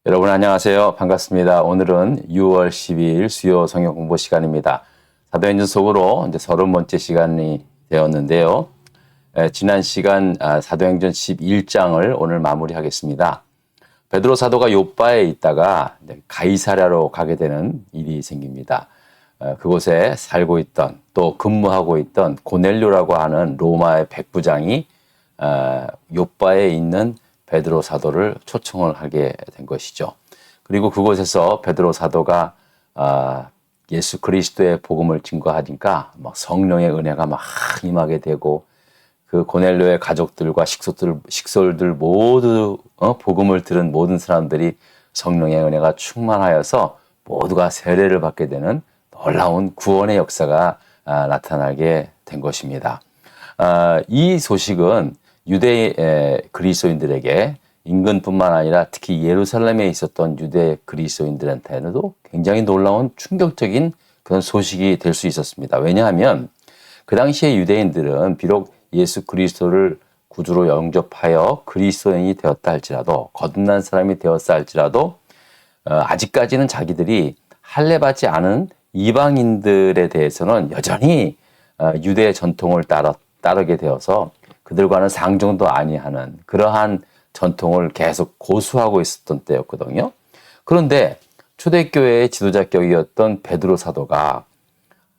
여러분 안녕하세요. 반갑습니다. 오늘은 6월 12일 수요 성경 공부 시간입니다. 사도행전 속으로 이제 30번째 시간이 되었는데요. 지난 시간 사도행전 11장을 오늘 마무리하겠습니다. 베드로 사도가 요빠에 있다가 가이사랴로 가게 되는 일이 생깁니다. 그곳에 살고 있던 또 근무하고 있던 고넬료라고 하는 로마의 백부장이 요빠에 있는 베드로 사도를 초청을 하게 된 것이죠. 그리고 그곳에서 베드로 사도가 예수 그리스도의 복음을 증거하니까 막 성령의 은혜가 막 임하게 되고 그 고넬료의 가족들과 식솔들 모두 복음을 들은 모든 사람들이 성령의 은혜가 충만하여서 모두가 세례를 받게 되는 놀라운 구원의 역사가 나타나게 된 것입니다. 이 소식은 유대 그리스도인들에게 인근뿐만 아니라 특히 예루살렘에 있었던 유대 그리스도인들한테도 굉장히 놀라운 충격적인 그런 소식이 될 수 있었습니다. 왜냐하면 그 당시에 유대인들은 비록 예수 그리스도를 구주로 영접하여 그리스도인이 되었다 할지라도 거듭난 사람이 되었다 할지라도 아직까지는 자기들이 할례받지 않은 이방인들에 대해서는 여전히 유대 전통을 따르게 되어서 그들과는 상종도 아니하는 그러한 전통을 계속 고수하고 있었던 때였거든요. 그런데 초대교회의 지도자격이었던 베드로 사도가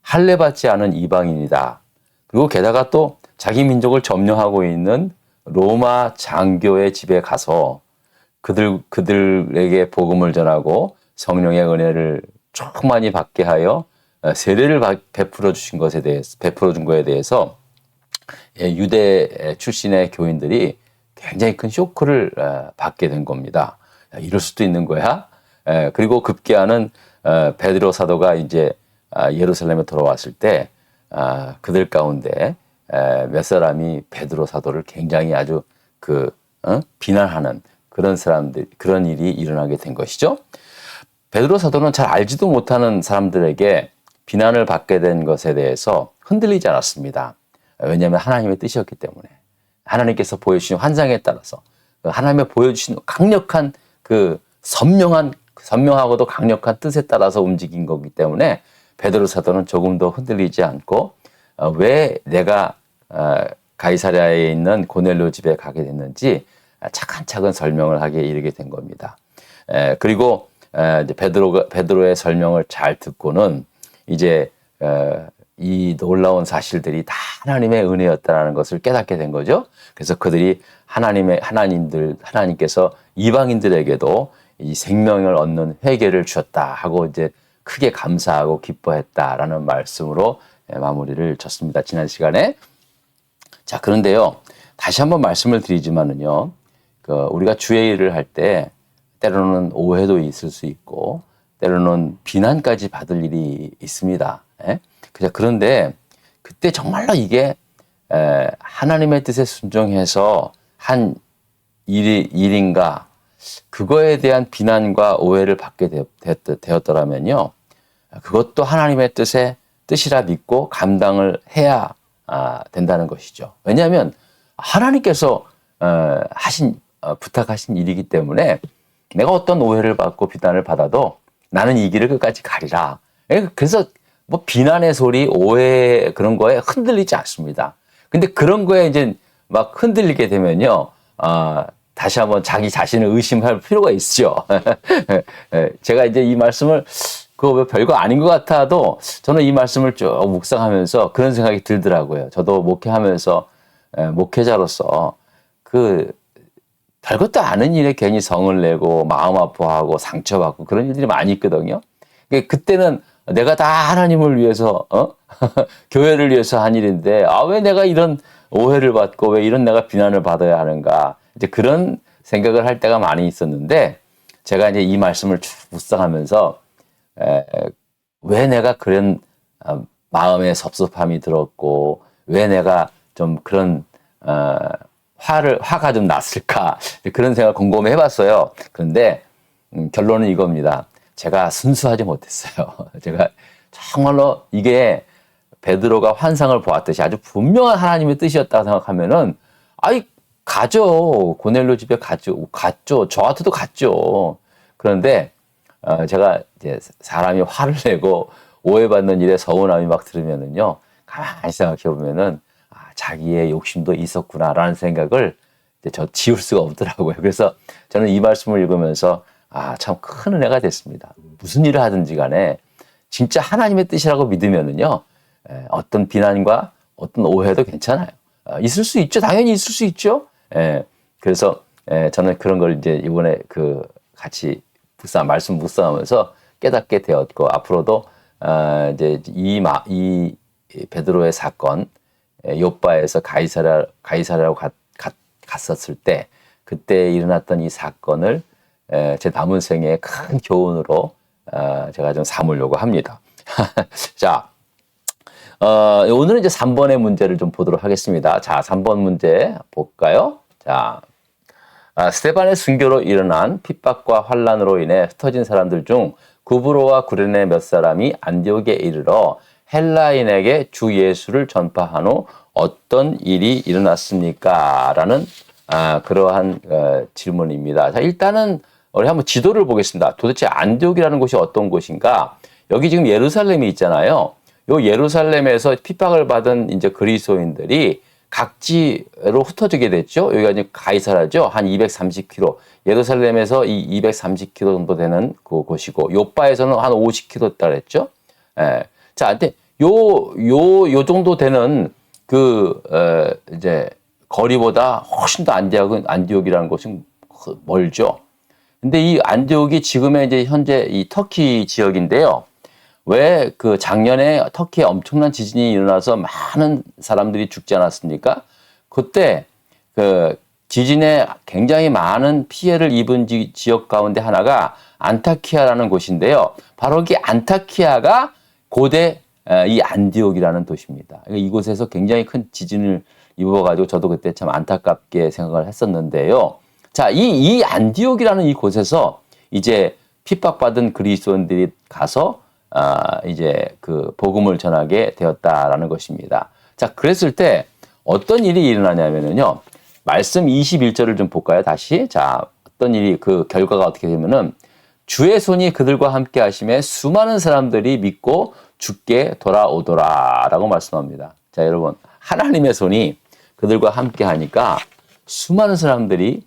할례받지 않은 이방인이다. 그리고 게다가 또 자기 민족을 점령하고 있는 로마 장교의 집에 가서 그들에게 복음을 전하고 성령의 은혜를 충만히 받게 하여 세례를 베풀어 준 거에 대해서 유대 출신의 교인들이 굉장히 큰 쇼크를 받게 된 겁니다. 이럴 수도 있는 거야? 그리고 급기야는 베드로 사도가 이제 예루살렘에 돌아왔을 때 그들 가운데 몇 사람이 베드로 사도를 굉장히 아주 비난하는 그런 일이 일어나게 된 것이죠. 베드로 사도는 잘 알지도 못하는 사람들에게 비난을 받게 된 것에 대해서 흔들리지 않았습니다. 왜냐하면 하나님의 뜻이었기 때문에 하나님께서 보여주신 환상에 따라서 하나님의 보여주신 강력한 선명하고도 강력한 뜻에 따라서 움직인 거기 때문에 베드로 사도는 조금 더 흔들리지 않고 왜 내가 가이사랴에 있는 고넬료 집에 가게 됐는지 차근차근 설명을 하게 이르게 된 겁니다. 그리고 이제 베드로의 설명을 잘 듣고는 이제 이 놀라운 사실들이 다 하나님의 은혜였다라는 것을 깨닫게 된 거죠. 그래서 그들이 하나님께서 이방인들에게도 이 생명을 얻는 회개를 주셨다 하고 이제 크게 감사하고 기뻐했다라는 말씀으로 마무리를 쳤습니다. 지난 시간에. 자, 그런데요. 다시 한번 말씀을 드리지만은요. 우리가 주의 일을 할 때 때로는 오해도 있을 수 있고 때로는 비난까지 받을 일이 있습니다. 그런데 그때 정말로 이게 하나님의 뜻에 순종해서 한 일인가 그거에 대한 비난과 오해를 받게 되었더라면요. 그것도 하나님의 뜻이라 믿고 감당을 해야 된다는 것이죠. 왜냐하면 하나님께서 부탁하신 일이기 때문에 내가 어떤 오해를 받고 비난을 받아도 나는 이 길을 끝까지 가리라. 그래서 뭐 비난의 소리, 오해 그런 거에 흔들리지 않습니다. 근데 그런 거에 이제 막 흔들리게 되면요, 다시 한번 자기 자신을 의심할 필요가 있죠. 제가 이제 이 말씀을 그거 별거 아닌 것 같아도 저는 이 말씀을 쭉 묵상하면서 그런 생각이 들더라고요. 저도 목회하면서 목회자로서 별것도 아닌 일에 괜히 성을 내고 마음 아파하고 상처받고 그런 일들이 많이 있거든요. 그때는 내가 다 하나님을 위해서 교회를 위해서 한 일인데 왜 내가 이런 오해를 받고 왜 이런 내가 비난을 받아야 하는가 이제 그런 생각을 할 때가 많이 있었는데 제가 이제 이 말씀을 쭉 묵상하면서 왜 내가 그런 마음에 섭섭함이 들었고 왜 내가 좀 그런 화가 좀 났을까 그런 생각을 곰곰이 해봤어요. 그런데 결론은 이겁니다. 제가 순수하지 못했어요. 제가 정말로 이게 베드로가 환상을 보았듯이 아주 분명한 하나님의 뜻이었다고 생각하면은 가죠. 고넬료 집에 갔죠. 저한테도 갔죠. 그런데 제가 이제 사람이 화를 내고 오해받는 일에 서운함이 막 들으면은요, 가만히 생각해 보면은 자기의 욕심도 있었구나라는 생각을 이제 저 지울 수가 없더라고요. 그래서 저는 이 말씀을 읽으면서 참 큰 은혜가 됐습니다. 무슨 일을 하든지 간에 진짜 하나님의 뜻이라고 믿으면은요, 어떤 비난과 어떤 오해도 괜찮아요. 있을 수 있죠. 당연히 있을 수 있죠. 그래서 저는 그런 걸 이제 이번에 같이 말씀 묵상하면서 깨닫게 되었고, 앞으로도 이제 이 베드로의 사건, 요바에서 가이사랴로 갔었을 때 그때 일어났던 이 사건을 제 남은 생애의 큰 교훈으로 제가 좀 삼으려고 합니다. 자, 오늘은 이제 3번의 문제를 좀 보도록 하겠습니다. 자, 3번 문제 볼까요? 자, 스데반의 순교로 일어난 핍박과 환란으로 인해 흩어진 사람들 중 구브로와 구레네 몇 사람이 안디옥에 이르러 헬라인에게 주 예수를 전파한 후 어떤 일이 일어났습니까? 라는 그러한 질문입니다. 자, 일단은 우리 한번 지도를 보겠습니다. 도대체 안디옥이라는 곳이 어떤 곳인가? 여기 지금 예루살렘이 있잖아요. 요 예루살렘에서 핍박을 받은 이제 그리스도인들이 각지로 흩어지게 됐죠. 여기가 이제 가이사라죠. 한 230km. 예루살렘에서 이 230km 정도 되는 그 곳이고, 요바에서는 한 50km 있다 그랬죠. 자, 근데 요 정도 되는 이제 거리보다 훨씬 더 안디옥이라는 곳은 멀죠. 근데 이 안디옥이 지금의 이제 현재 이 터키 지역인데요. 왜 작년에 터키에 엄청난 지진이 일어나서 많은 사람들이 죽지 않았습니까? 그때 지진에 굉장히 많은 피해를 입은 지역 가운데 하나가 안타키아라는 곳인데요. 바로 이 안타키아가 고대 이 안디옥이라는 도시입니다. 이곳에서 굉장히 큰 지진을 입어가지고 저도 그때 참 안타깝게 생각을 했었는데요. 자, 이 안디옥이라는 이 곳에서 이제 핍박받은 그리스도인들이 가서 이제 복음을 전하게 되었다라는 것입니다. 자, 그랬을 때 어떤 일이 일어나냐면요. 말씀 21절을 좀 볼까요? 다시. 자, 어떤 일이 결과가 어떻게 되면은 주의 손이 그들과 함께 하심에 수많은 사람들이 믿고 주께 돌아오더라라고 말씀합니다. 자, 여러분, 하나님의 손이 그들과 함께 하니까 수많은 사람들이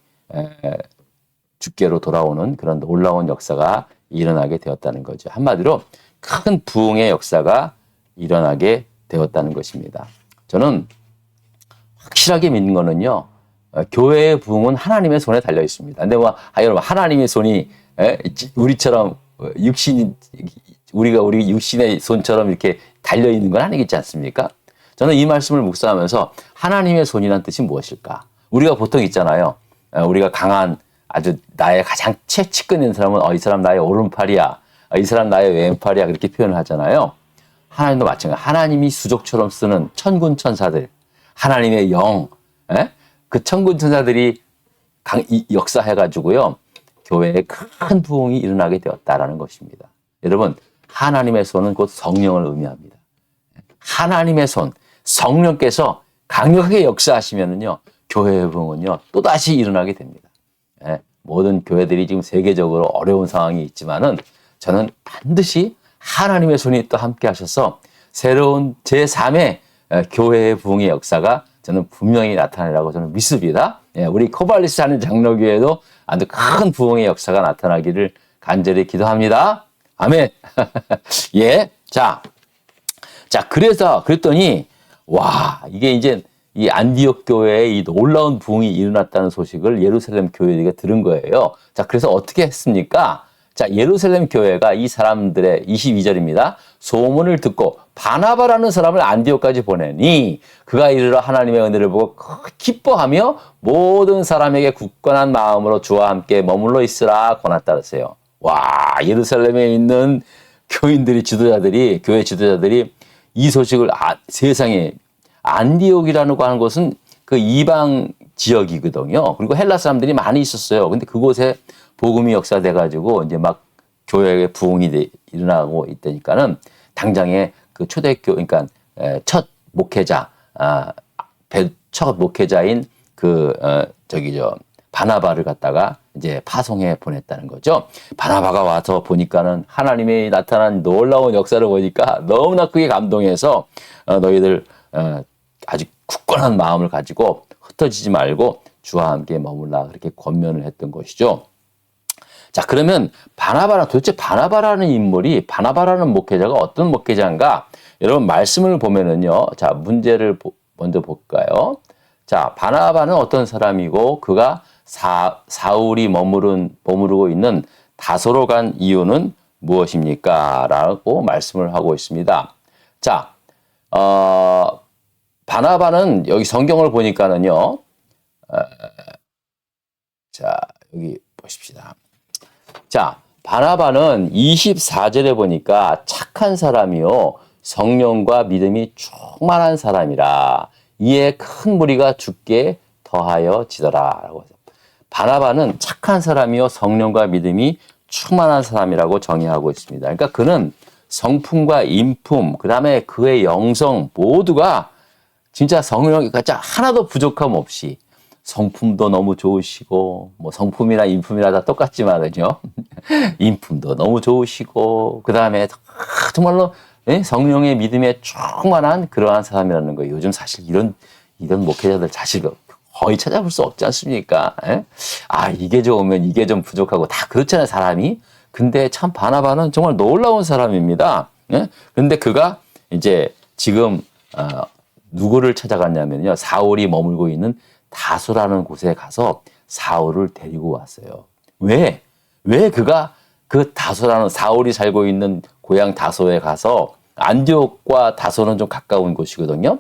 주께로 돌아오는 그런 놀라운 역사가 일어나게 되었다는 거죠. 한마디로 큰 부흥의 역사가 일어나게 되었다는 것입니다. 저는 확실하게 믿는 거는요, 교회의 부흥은 하나님의 손에 달려 있습니다. 근데 여러분, 하나님의 손이 우리처럼 우리 육신의 손처럼 이렇게 달려 있는 건 아니겠지 않습니까? 저는 이 말씀을 묵상하면서 하나님의 손이란 뜻이 무엇일까? 우리가 보통 있잖아요. 우리가 강한 아주 나의 가장 치권 있는 사람은 이 사람 나의 오른팔이야. 이 사람 나의 왼팔이야. 그렇게 표현을 하잖아요. 하나님도 마찬가지. 하나님이 수족처럼 쓰는 천군 천사들, 하나님의 영, 그 천군 천사들이 역사해가지고요. 교회에 큰 부흥이 일어나게 되었다라는 것입니다. 여러분, 하나님의 손은 곧 성령을 의미합니다. 하나님의 손, 성령께서 강력하게 역사하시면은요, 교회의 부흥은요, 또다시 일어나게 됩니다. 모든 교회들이 지금 세계적으로 어려운 상황이 있지만은 저는 반드시 하나님의 손이 또 함께 하셔서 새로운 제3의 교회의 부흥의 역사가 저는 분명히 나타나리라고 저는 믿습니다. 우리 코발리스 하는 장로교회도 아주 큰 부흥의 역사가 나타나기를 간절히 기도합니다. 아멘. 예. 자, 그랬더니, 이게 이제 이 안디옥 교회에 이 놀라운 부흥이 일어났다는 소식을 예루살렘 교회가 들은 거예요. 자, 그래서 어떻게 했습니까? 자, 예루살렘 교회가 이 사람들의 22절입니다. 소문을 듣고 바나바라는 사람을 안디옥까지 보내니 그가 이르러 하나님의 은혜를 보고 기뻐하며 모든 사람에게 굳건한 마음으로 주와 함께 머물러 있으라 권하다 그랬어요. 예루살렘에 있는 교인들이 교회 지도자들이 이 소식을 세상에 안디옥이라는 거 하는 곳은 그 이방 지역이거든요. 그리고 헬라 사람들이 많이 있었어요. 근데 그곳에 복음이 역사돼가지고 이제 막 교회에 부흥이 일어나고 있다니까는 당장에 그 초대교, 그러니까 첫 목회자인 바나바를 갖다가 이제 파송해 보냈다는 거죠. 바나바가 와서 보니까는 하나님의 나타난 놀라운 역사를 보니까 너무나 크게 감동해서 너희들 아주 굳건한 마음을 가지고 흩어지지 말고 주와 함께 머물라 그렇게 권면을 했던 것이죠. 자, 그러면 도대체 바나바라는 인물이, 바나바라는 목회자가 어떤 목회자인가? 여러분 말씀을 보면은요. 자, 문제를 먼저 볼까요? 자, 바나바는 어떤 사람이고 그가 사울이 머무르고 있는 다소로 간 이유는 무엇입니까? 라고 말씀을 하고 있습니다. 자, 바나바는 여기 성경을 보니까는요. 자, 여기 보십시다. 자, 바나바는 24절에 보니까 착한 사람이요 성령과 믿음이 충만한 사람이라 이에 큰 무리가 죽게 더하여 지더라 라고 해서 바나바는 착한 사람이요 성령과 믿음이 충만한 사람이라고 정의하고 있습니다. 그러니까 그는 성품과 인품, 그 다음에 그의 영성 모두가 진짜 성령이 하나도 부족함 없이 성품도 너무 좋으시고 뭐 성품이나 인품이나 다 똑같지만은요. 인품도 너무 좋으시고 그 다음에 정말로 성령의 믿음에 충만한 그러한 사람이라는 거예요. 요즘 사실 이런 목회자들 사실 거의 찾아볼 수 없지 않습니까? 이게 좋으면 이게 좀 부족하고 다 그렇잖아요, 사람이. 근데 참 바나바는 정말 놀라운 사람입니다. 그런데 그가 이제 지금 누구를 찾아갔냐면요. 사울이 머물고 있는 다소라는 곳에 가서 사울을 데리고 왔어요. 왜 그가 그 다소라는 사울이 살고 있는 고향 다소에 가서 안디옥과 다소는 좀 가까운 곳이거든요.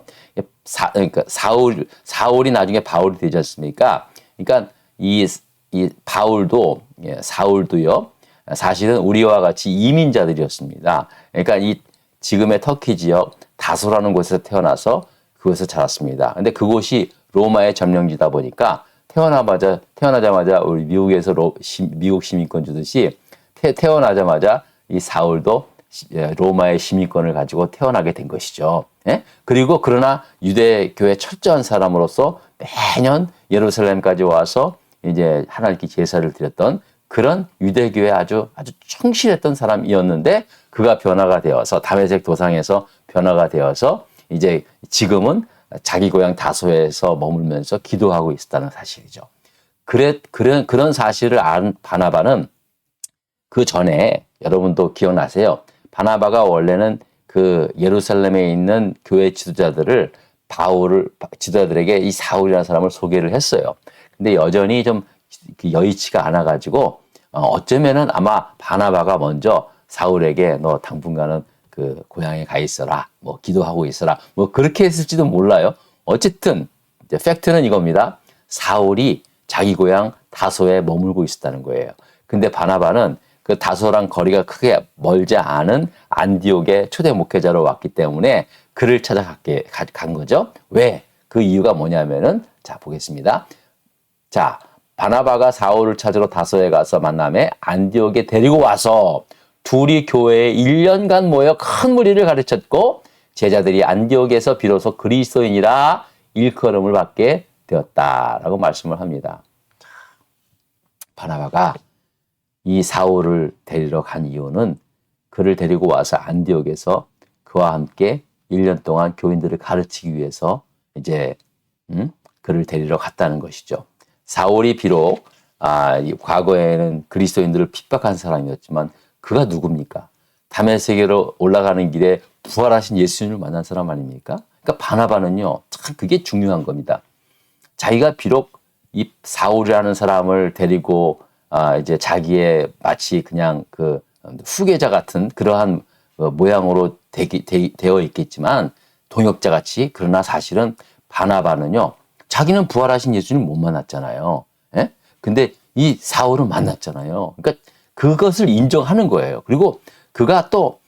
그러니까 사울이 나중에 바울이 되지 않습니까? 그러니까 이 바울도 사울도요. 사실은 우리와 같이 이민자들이었습니다. 그러니까 이 지금의 터키 지역 다소라는 곳에서 태어나서 그곳에서 자랐습니다. 근데 그곳이 로마의 점령지다 보니까 태어나자마자 우리 미국에서 미국 시민권 주듯이 태어나자마자 이 사울도 로마의 시민권을 가지고 태어나게 된 것이죠. 그리고 그러나 유대교의 철저한 사람으로서 매년 예루살렘까지 와서 이제 하나님께 제사를 드렸던 그런 유대교에 아주 충실했던 사람이었는데 그가 변화가 되어서 다메섹 도상에서 변화가 되어서 이제 지금은 자기 고향 다소에서 머물면서 기도하고 있었다는 사실이죠. 그런 사실을 안 바나바는 그 전에 여러분도 기억나세요? 바나바가 원래는 그 예루살렘에 있는 교회 지도자들에게 이 사울이라는 사람을 소개를 했어요. 근데 여전히 좀 여의치가 않아가지고 어쩌면은 아마 바나바가 먼저 사울에게 너 당분간은 그 고향에 가 있어라, 뭐 기도하고 있어라, 뭐 그렇게 했을지도 몰라요. 어쨌든 이제 팩트는 이겁니다. 사울이 자기 고향 다소에 머물고 있었다는 거예요. 근데 바나바는 그 다소랑 거리가 크게 멀지 않은 안디옥의 초대 목회자로 왔기 때문에 그를 간 거죠. 왜? 그 이유가 뭐냐면은 자 보겠습니다. 자 바나바가 사울을 찾으러 다소에 가서 만남에 안디옥에 데리고 와서 둘이 교회에 1년간 모여 큰 무리를 가르쳤고 제자들이 안디옥에서 비로소 그리스도인이라 일컬음을 받게 되었다라고 말씀을 합니다. 바나바가 이 사울을 데리러 간 이유는 그를 데리고 와서 안디옥에서 그와 함께 1년 동안 교인들을 가르치기 위해서 이제 그를 데리러 갔다는 것이죠. 사울이 비록 과거에는 그리스도인들을 핍박한 사람이었지만 그가 누굽니까? 다메섹으로 올라가는 길에 부활하신 예수님을 만난 사람 아닙니까? 그러니까 바나바는요, 참 그게 중요한 겁니다. 자기가 비록 이 사울이라는 사람을 데리고 이제 자기의 마치 그냥 그 후계자 같은 그러한 모양으로 되어 있겠지만 동역자 같이 그러나 사실은 바나바는요, 자기는 부활하신 예수님 못 만났잖아요. 예? 근데 이 사울은 만났잖아요. 그러니까 그것을 인정하는 거예요. 그리고 그가 또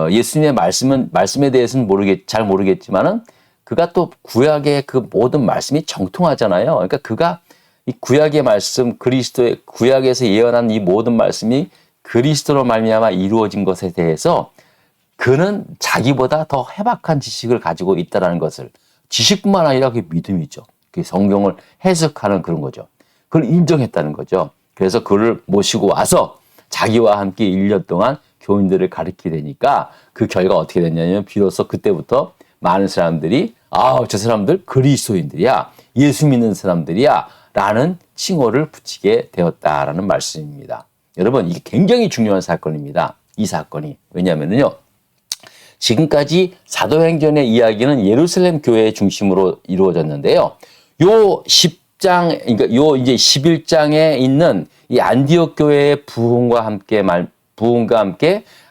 예수님의 말씀에 대해서는 잘 모르겠지만은 그가 또 구약의 그 모든 말씀이 정통하잖아요. 그러니까 그가 이 구약의 말씀, 그리스도의 구약에서 예언한 이 모든 말씀이 그리스도로 말미암아 이루어진 것에 대해서 그는 자기보다 더 해박한 지식을 가지고 있다는 것을 지식뿐만 아니라 그게 믿음이죠. 그 성경을 해석하는 그런 거죠. 그걸 인정했다는 거죠. 그래서 그를 모시고 와서 자기와 함께 1년 동안 교인들을 가르치게 되니까 그 결과 어떻게 됐냐면 비로소 그때부터 많은 사람들이 저 사람들 그리스도인들이야. 예수 믿는 사람들이야. 라는 칭호를 붙이게 되었다라는 말씀입니다. 여러분, 이게 굉장히 중요한 사건입니다. 이 사건이. 왜냐하면요. 지금까지 사도행전의 이야기는 예루살렘 교회의 중심으로 이루어졌는데요. 요 10장, 그러니까 요 이제 11장에 있는 이 안디옥 교회의 부흥과 함께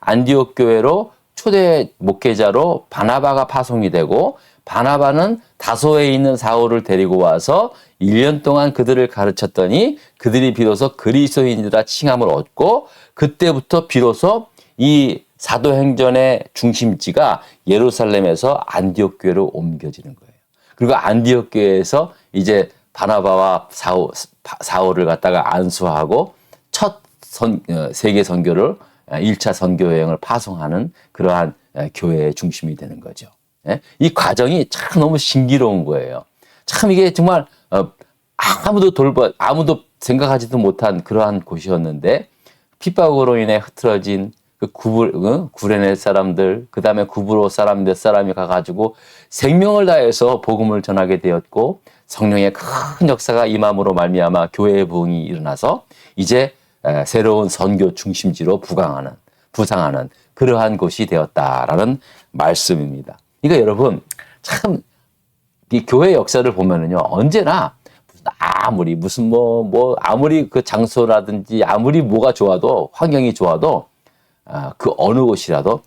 안디옥 교회로 초대 목회자로 바나바가 파송이 되고, 바나바는 다소에 있는 사울을 데리고 와서 1년 동안 그들을 가르쳤더니 그들이 비로소 그리스도인이라 칭함을 얻고, 그때부터 비로소 이 사도행전의 중심지가 예루살렘에서 안디옥 교회로 옮겨지는 거예요. 그리고 안디옥 교회에서 이제 바나바와 사울을 갖다가 안수하고 첫 세계 선교를 1차 선교 여행을 파송하는 그러한 교회의 중심이 되는 거죠. 이 과정이 참 너무 신기로운 거예요. 참 이게 정말 아무도 생각하지도 못한 그러한 곳이었는데, 핍박으로 인해 흐트러진 그 구레네 사람들, 그 다음에 구브로 사람 몇 사람이 가가지고 생명을 다해서 복음을 전하게 되었고, 성령의 큰 역사가 임함으로 말미암아 교회의 부흥이 일어나서 이제 새로운 선교 중심지로 부상하는 그러한 곳이 되었다라는 말씀입니다. 그러니까 여러분, 참 이 교회 역사를 보면은요, 언제나 아무리 아무리 그 장소라든지 아무리 뭐가 좋아도, 환경이 좋아도, 그 어느 곳이라도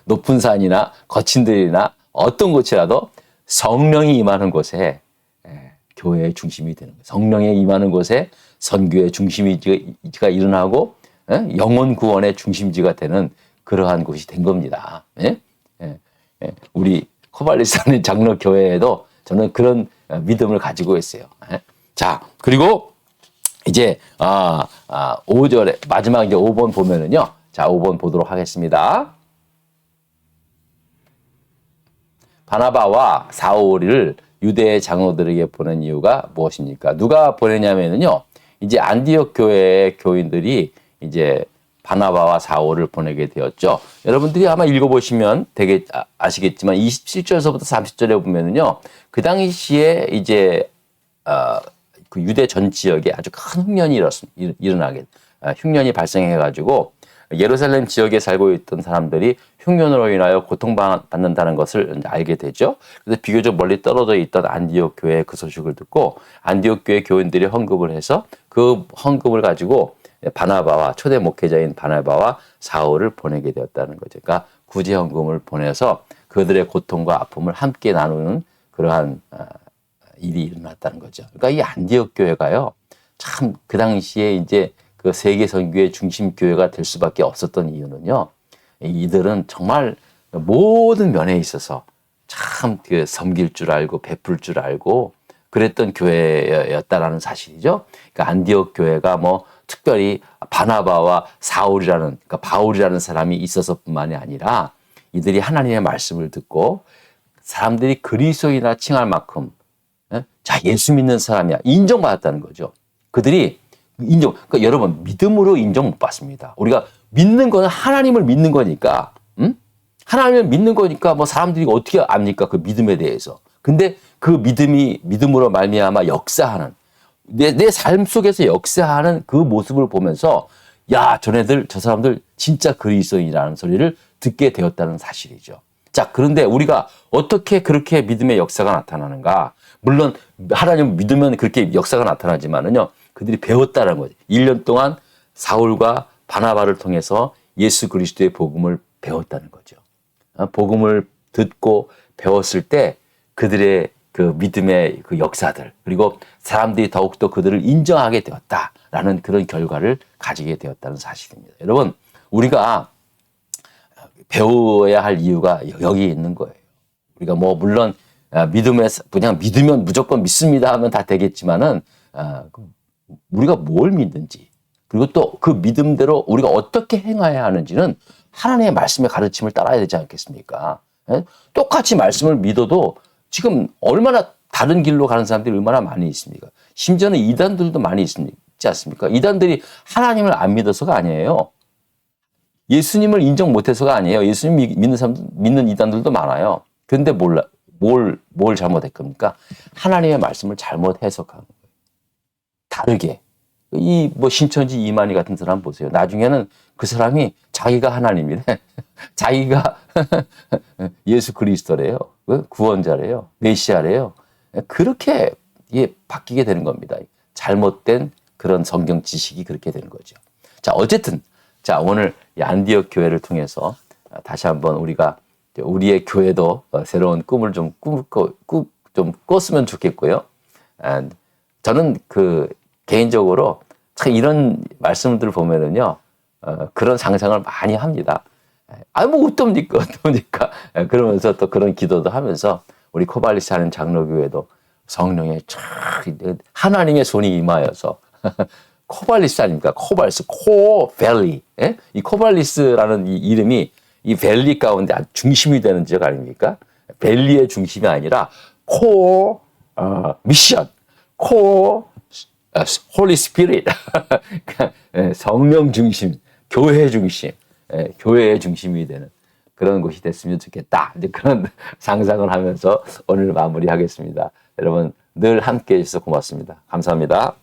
높은 산이나 거친 들이나 어떤 곳이라도 성령이 임하는 곳에 교회의 중심이 되는 거예요. 성령이 임하는 곳에 선교의 중심지가 일어나고 영혼 구원의 중심지가 되는 그러한 곳이 된 겁니다. 우리 코발리사는 장로 교회에도 저는 그런 믿음을 가지고 있어요. 자, 그리고 이제 5절에 마지막 이제 5번 보면은요. 자, 5번 보도록 하겠습니다. 바나바와 사울을 유대의 장로들에게 보낸 이유가 무엇입니까? 누가 보내냐면은요. 이제 안디옥 교회의 교인들이 이제 바나바와 사울을 보내게 되었죠. 여러분들이 아마 읽어보시면 되게 아시겠지만 27절에서부터 30절에 보면은요. 그 당시에 이제 그 유대 전 지역에 아주 큰 흉년이 발생해가지고 예루살렘 지역에 살고 있던 사람들이 흉년으로 인하여 고통받는다는 것을 알게 되죠. 그래서 비교적 멀리 떨어져 있던 안디옥 교회의 그 소식을 듣고 안디옥 교회 교인들이 헌금을 해서 그 헌금을 가지고 초대 목회자인 바나바와 사울을 보내게 되었다는 거죠. 그러니까 구제 헌금을 보내서 그들의 고통과 아픔을 함께 나누는 그러한 일이 일어났다는 거죠. 그러니까 이 안디옥 교회가요, 참 그 당시에 이제 그 세계 선교의 중심 교회가 될 수밖에 없었던 이유는요, 이들은 정말 모든 면에 있어서 참 그 섬길 줄 알고 베풀 줄 알고 그랬던 교회였다라는 사실이죠. 그러니까 안디옥 교회가 특별히 바나바와 그러니까 바울이라는 사람이 있어서뿐만이 아니라 이들이 하나님의 말씀을 듣고 사람들이 그리스도인이라 칭할 만큼 예수 믿는 사람이야 인정받았다는 거죠. 그들이 그러니까 여러분, 믿음으로 인정 못 받습니다. 우리가 믿는 거는 하나님을 믿는 거니까, 하나님을 믿는 거니까 사람들이 어떻게 압니까? 그 믿음에 대해서. 근데 그 믿음으로 말미암아 역사하는, 내 삶 속에서 역사하는 그 모습을 보면서 저 사람들 진짜 그리스도인이라는 소리를 듣게 되었다는 사실이죠. 자, 그런데 우리가 어떻게 그렇게 믿음의 역사가 나타나는가? 물론 하나님 믿으면 그렇게 역사가 나타나지만은요, 그들이 배웠다는 거죠. 1년 동안 사울과 바나바를 통해서 예수 그리스도의 복음을 배웠다는 거죠. 복음을 듣고 배웠을 때 그들의 그 믿음의 그 역사들, 그리고 사람들이 더욱더 그들을 인정하게 되었다라는 그런 결과를 가지게 되었다는 사실입니다. 여러분, 우리가 배워야 할 이유가 여기 있는 거예요. 우리가 물론 그냥 믿으면 무조건 믿습니다 하면 다 되겠지만은 우리가 뭘 믿는지, 그리고 또 그 믿음대로 우리가 어떻게 행해야 하는지는 하나님의 말씀의 가르침을 따라야 되지 않겠습니까? 똑같이 말씀을 믿어도 지금 얼마나 다른 길로 가는 사람들이 얼마나 많이 있습니까? 심지어는 이단들도 많이 있지 않습니까? 이단들이 하나님을 안 믿어서가 아니에요. 예수님을 인정 못해서가 아니에요. 예수님 믿는 사람들, 믿는 이단들도 많아요. 그런데 뭘 잘못할 겁니까? 하나님의 말씀을 잘못 해석한 거예요. 다르게. 신천지 이만희 같은 사람 보세요. 나중에는 그 사람이 자기가 하나님이래. 자기가 예수 그리스도래요. 구원자래요. 메시아래요. 그렇게 바뀌게 되는 겁니다. 잘못된 그런 성경 지식이 그렇게 되는 거죠. 자, 어쨌든, 오늘 안디옥 교회를 통해서 다시 한번 우리의 교회도 새로운 꿈을 좀 꿨으면 좋겠고요. 저는 개인적으로 참 이런 말씀들을 보면은요, 그런 상상을 많이 합니다. 어떡합니까? 그러면서 또 그런 기도도 하면서 우리 코발리스 하는 장로교회도 성령의 하나님의 손이 임하여서 코발리스 아닙니까? 코발리스, 코밸리. 예? 이 코발리스라는 이 이름이 이 밸리 가운데 아주 중심이 되는 지역 아닙니까? 밸리의 중심이 아니라 미션, 홀리 스피릿. 성령 중심, 교회 중심, 교회의 중심이 되는 그런 곳이 됐으면 좋겠다. 이제 그런 상상을 하면서 오늘 마무리하겠습니다. 여러분 늘 함께 해주셔서 고맙습니다. 감사합니다.